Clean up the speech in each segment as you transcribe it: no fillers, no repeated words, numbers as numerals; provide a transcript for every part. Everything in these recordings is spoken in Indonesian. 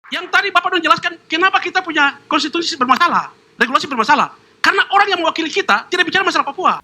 Yang tadi Bapak sudah jelaskan, kenapa kita punya konstitusi bermasalah, regulasi bermasalah. Karena orang yang mewakili kita tidak bicara masalah Papua.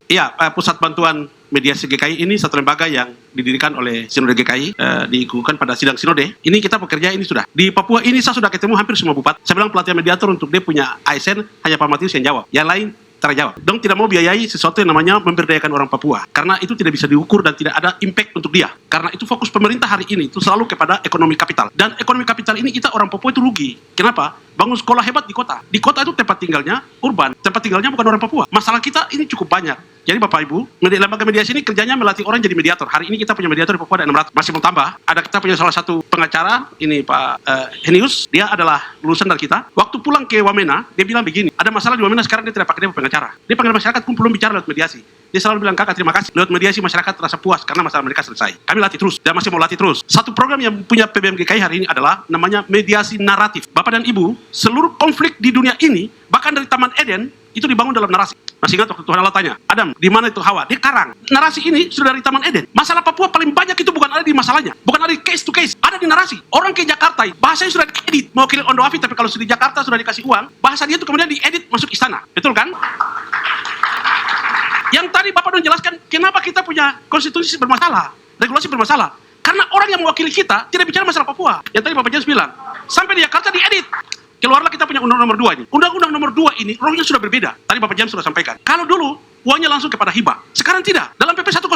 Iya, Pusat Bantuan Mediasi GKI ini satu lembaga yang didirikan oleh Sinode GKI, diikukan pada sidang Sinode. Ini kita bekerja ini sudah. Di Papua ini saya sudah ketemu hampir semua bupati. Saya bilang pelatihan mediator untuk dia punya ASN, hanya Pak Matius yang jawab. Yang lain terjawab. Dong tidak mau biayai sesuatu yang namanya memberdayakan orang Papua. Karena itu tidak bisa diukur dan tidak ada impact untuk dia. Karena itu fokus pemerintah hari ini itu selalu kepada ekonomi kapital. Dan ekonomi kapital ini kita orang Papua itu rugi. Kenapa? Bangun sekolah hebat di kota. Di kota itu tempat tinggalnya urban. Tempat tinggalnya bukan orang Papua. Masalah kita ini cukup banyak. Jadi Bapak Ibu, lembaga mediasi ini kerjanya melatih orang jadi mediator. Hari ini kita punya mediator di Papua ada 600. Masih mau tambah. Ada kita punya salah satu pengacara, ini Pak Henius. Dia adalah lulusan dari kita. Waktu pulang ke Wamena, dia bilang begini. Ada masalah di Wamena sekarang dia tidak pakai dia pengacara. Dia panggil masyarakat pun belum bicara lewat mediasi. Dia selalu bilang, kakak terima kasih. Lewat mediasi masyarakat terasa puas karena masalah mereka selesai. Kami latih terus. Dan masih mau latih terus. Satu program yang punya PBMGKI hari ini adalah namanya mediasi naratif. Bapak dan Ibu, seluruh konflik di dunia ini, bahkan dari Taman Eden, itu dibangun dalam narasi. Masih ingat waktu Tuhan Allah tanya, Adam, di mana itu Hawa? Dia karang. Narasi ini sudah dari Taman Eden. Masalah Papua paling banyak itu bukan ada di masalahnya. Bukan ada di case to case. Ada di narasi. Orang ke Jakarta, bahasanya sudah diedit. Mewakili Ondo Afi, tapi kalau sudah di Jakarta sudah dikasih uang, bahasa dia itu kemudian diedit masuk istana. Betul kan? Yang tadi Bapak sudah jelaskan, kenapa kita punya konstitusi bermasalah, regulasi bermasalah. Karena orang yang mewakili kita tidak bicara masalah Papua. Yang tadi Bapak Jens bilang, sampai di Jakarta diedit. Keluarlah kita punya undang-undang nomor 2 ini. Undang-undang nomor 2 ini rohnya sudah berbeda. Tadi Bapak James sudah sampaikan. Kalau dulu uangnya langsung kepada hibah. Sekarang tidak. Dalam PP 106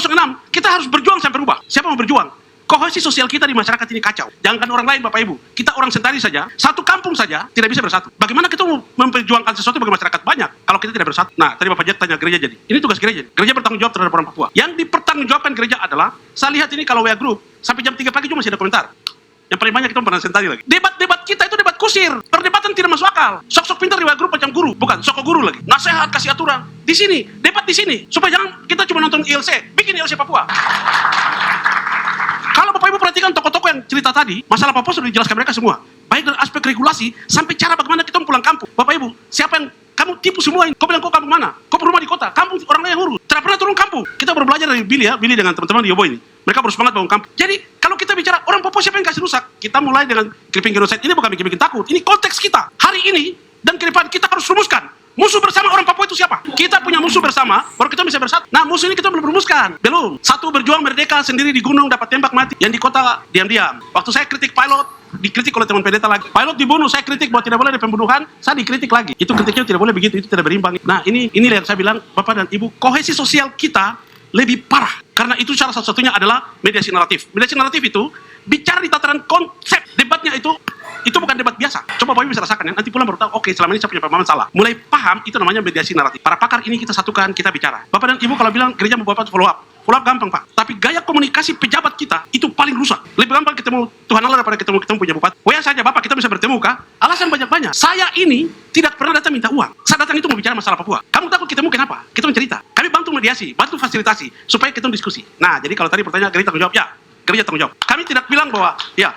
kita harus berjuang sampai rubah. Siapa mau berjuang? Kohesi sosial kita di masyarakat ini kacau. Jangankan orang lain Bapak Ibu. Kita orang sentari saja, satu kampung saja tidak bisa bersatu. Bagaimana kita mau memperjuangkan sesuatu bagi masyarakat banyak kalau kita tidak bersatu? Nah, tadi Bapak James tanya gereja jadi. Ini tugas gereja. Gereja bertanggung jawab terhadap orang Papua. Yang dipertanggungjawabkan gereja adalah, saya lihat ini kalau WA Group sampai jam 3 pagi juga masih ada komentar. Yang paling banyak kita pernah sentari lagi. Debat-debat kita itu debat kusir. Perdebatan tidak masuk akal. Sok-sok pintar di grup macam guru. Bukan, soko guru lagi. Nasihat, kasih aturan. Di sini, debat di sini. Supaya jangan kita cuma nonton ILC. Bikin ILC Papua. Kalau Bapak Ibu perhatikan tokoh-tokoh yang cerita tadi, masalah Papua sudah dijelaskan mereka semua. Baik dari aspek regulasi, sampai cara bagaimana kita pulang kampung. Bapak Ibu, siapa yang kamu tipu semua ini? Kau bilang kau kampung mana? Kau berumah di kota. Kampung orang lain yang urus. Tidak pernah turun kampung. Kita baru belajar dari Billy ya. Billy dengan teman-teman di Yobo ini. Mereka baru semangat bangun kampung. Jadi kalau kita bicara orang Papua siapa yang kasih rusak? Kita mulai dengan clipping genocide. Ini bukan bikin takut. Ini konteks kita. Hari ini dan ke depan kita harus rumuskan. Musuh bersama orang Papua itu siapa? Kita punya musuh bersama, baru kita bisa bersatu. Nah, musuh ini kita belum rumuskan. Belum. Satu berjuang merdeka sendiri di gunung dapat tembak mati. Yang di kota diam-diam. Waktu saya kritik pilot, dikritik oleh teman pendeta lagi. Pilot dibunuh, saya kritik bahwa tidak boleh ada pembunuhan, saya dikritik lagi. Itu kritiknya tidak boleh begitu, itu tidak berimbang. Nah, ini yang saya bilang, Bapak dan Ibu, kohesi sosial kita lebih parah. Karena itu cara satu-satunya adalah mediasi naratif. Mediasi naratif itu bicara di tataran konsep. Debatnya itu bukan debat biasa. Coba Bapak Ibu bisa rasakan ya. Nanti pulang baru tahu, oke, selama ini saya punya pemahaman salah. Mulai paham, itu namanya mediasi naratif. Para pakar ini kita satukan, kita bicara. Bapak dan Ibu kalau bilang gereja mau Bapak follow up. Follow up gampang Pak. Tapi gaya komunikasi pejabat kita itu paling rusak. Lebih gampang ketemu Tuhan Allah daripada ketemu punya bupati. WA saja Bapak kita bisa bertemu kah? Alasan banyak-banyak. Saya ini tidak pernah datang minta uang. Saya datang itu mau bicara masalah Papua. Kamu takut ketemu kenapa? Kita mencerita. Kami bantu mediasi, bantu fasilitasi supaya kita diskusi. Nah, jadi kalau tadi pertanyaan gereja tanggung jawab, ya. Gereja tanggung jawab. Kami tidak bilang bahwa ya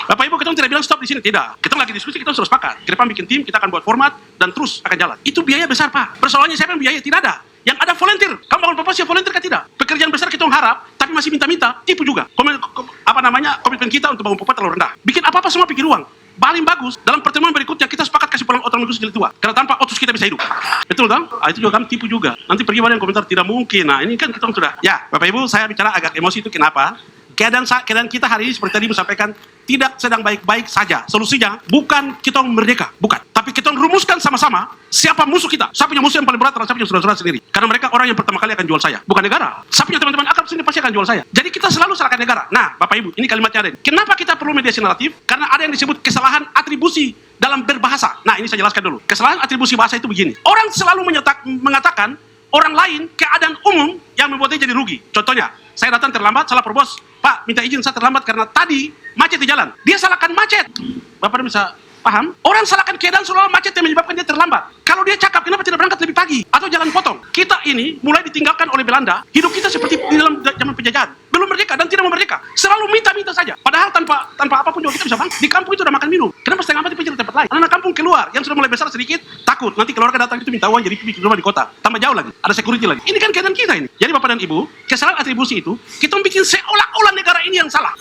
Bapak Ibu, kita tidak bilang stop di sini, tidak. Kita lagi diskusi, kita sudah sepakat. Ke depan bikin tim, kita akan buat format dan terus akan jalan. Itu biaya besar Pak. Persoalannya siapa yang biaya? Tidak ada. Yang ada volunteer. Kamu bangun Papua siapa volunteer kan tidak? Pekerjaan besar kita harap, tapi masih minta-minta, tipu juga. Komitmen kita untuk bangun Papua terlalu rendah. Bikin apa-apa semua pikir uang. Paling bagus, dalam pertemuan berikutnya kita sepakat kasih pulang otonomi khusus jilid tua. Karena tanpa otus kita bisa hidup. Betul kan? Itu juga kan tipu juga. Nanti pergi pada yang komentar tidak mungkin. Nah, ini kan kita sudah. Ya, Bapak Ibu, saya bicara agak emosi itu kenapa? Keadaan kita hari ini seperti tadi disampaikan tidak sedang baik-baik saja. Solusinya bukan kita merdeka, bukan. Tapi kita rumuskan sama-sama siapa musuh kita. Saya punya musuh yang paling berat, saya punya saudara-saudara sendiri. Karena mereka orang yang pertama kali akan jual saya, bukan negara. Saya punya teman-teman akrab sini pasti akan jual saya. Jadi kita selalu salahkan negara. Nah, Bapak Ibu, ini kalimatnya ada. Kenapa kita perlu mediasi naratif? Karena ada yang disebut kesalahan atribusi dalam berbahasa. Nah, ini saya jelaskan dulu. Kesalahan atribusi bahasa itu begini. Orang selalu mengatakan orang lain keadaan umum yang membuatnya jadi rugi. Contohnya, saya datang terlambat, salah perbos. Pak, minta izin saya terlambat karena tadi macet di jalan. Dia salahkan macet. Bapak bisa paham? Orang salahkan keadaan seolah macet yang menyebabkan dia terlambat. Kalau dia cakap, kenapa tidak berangkat lebih pagi? Atau jalan potong? Kita ini mulai ditinggalkan oleh Belanda. Hidup kita seperti di dalam zaman penjajahan. Belum merdeka dan tidak mau merdeka. Selalu minta-minta saja. Padahal tanpa apapun juga kita bisa bangkit. Di kampung itu udah makan minum. Kenapa setengah mati pergi di tempat lain? Anak kampung keluar, yang sudah mulai besar sedikit, takut. Nanti keluarga datang itu minta uang, jadi bikin rumah di kota. Tambah jauh lagi. Ada security lagi. Ini kan keadaan kita ini. Jadi Bapak dan Ibu, kesalahan atribusi itu, kita bikin seolah-olah negara ini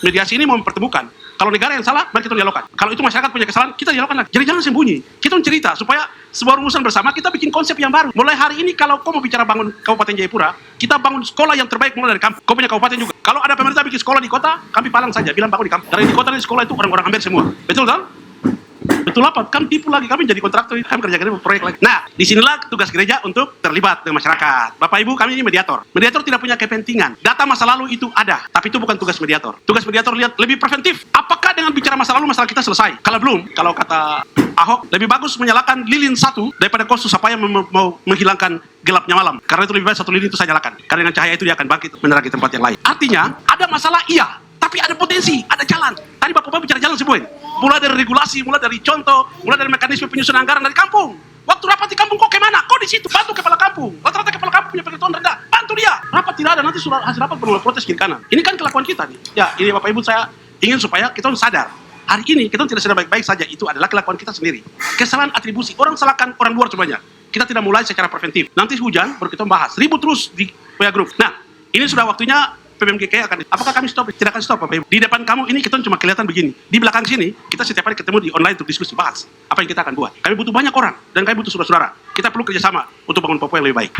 Mediasi ini mau mempertemukan. Kalau negara yang salah, mari kita dialogkan. Kalau itu masyarakat punya kesalahan, kita dialogkan lagi. Jadi jangan sembunyi. Kita cerita supaya sebuah rumusan bersama kita bikin konsep yang baru. Mulai hari ini kalau kau mau bicara bangun Kabupaten Jayapura, kita bangun sekolah yang terbaik mulai dari kampung. Kau punya kabupaten juga. Kalau ada pemerintah bikin sekolah di kota, kami palang saja, bilang bangun di kampung. Karena di kota dan di sekolah itu orang-orang Amber semua. Betul kan? Betul apa? Kami tipu lagi, kami jadi kontraktor, kami kerjakan proyek lagi. Nah, disinilah tugas gereja untuk terlibat dengan masyarakat. Bapak Ibu, kami ini mediator. Mediator tidak punya kepentingan. Data masa lalu itu ada, tapi itu bukan tugas mediator. Tugas mediator lihat lebih preventif. Apakah dengan bicara masa lalu masalah kita selesai? Kalau belum, kalau kata Ahok, lebih bagus menyalakan lilin satu daripada kau susah payah mau menghilangkan gelapnya malam. Karena itu lebih baik satu lilin itu saya nyalakan. Karena dengan cahaya itu dia akan bangkit menerangi tempat yang lain. Artinya, ada masalah iya, tapi ada potensi, ada jalan. Tadi Bapak bicara jalan semua ini. Mulai dari regulasi, mulai dari contoh, mulai dari mekanisme penyusunan anggaran dari kampung. Waktu rapat di kampung kok kemana? Kok di situ bantu kepala kampung. Rata-rata kepala kampung punya pengetahuan rendah, bantu dia. Rapat tidak ada, nanti hasil rapat perlu protes kiri kanan. Ini kan kelakuan kita nih. Ya, ini Bapak Ibu saya ingin supaya kita sadar. Hari ini kita tidak sedang baik-baik saja, itu adalah kelakuan kita sendiri. Kesalahan atribusi, orang salahkan orang luar semuanya. Kita tidak mulai secara preventif. Nanti hujan baru kita bahas. Ribut terus di WA Group. Nah, ini sudah waktunya PMGK akan, apakah kami stop? Tidak akan stop Bapak Ibu. Di depan kamu ini kita cuma kelihatan begini. Di belakang sini kita setiap hari ketemu di online untuk diskusi bahas apa yang kita akan buat. Kami butuh banyak orang dan kami butuh saudara-saudara. Kita perlu kerjasama untuk bangun Papua yang lebih baik.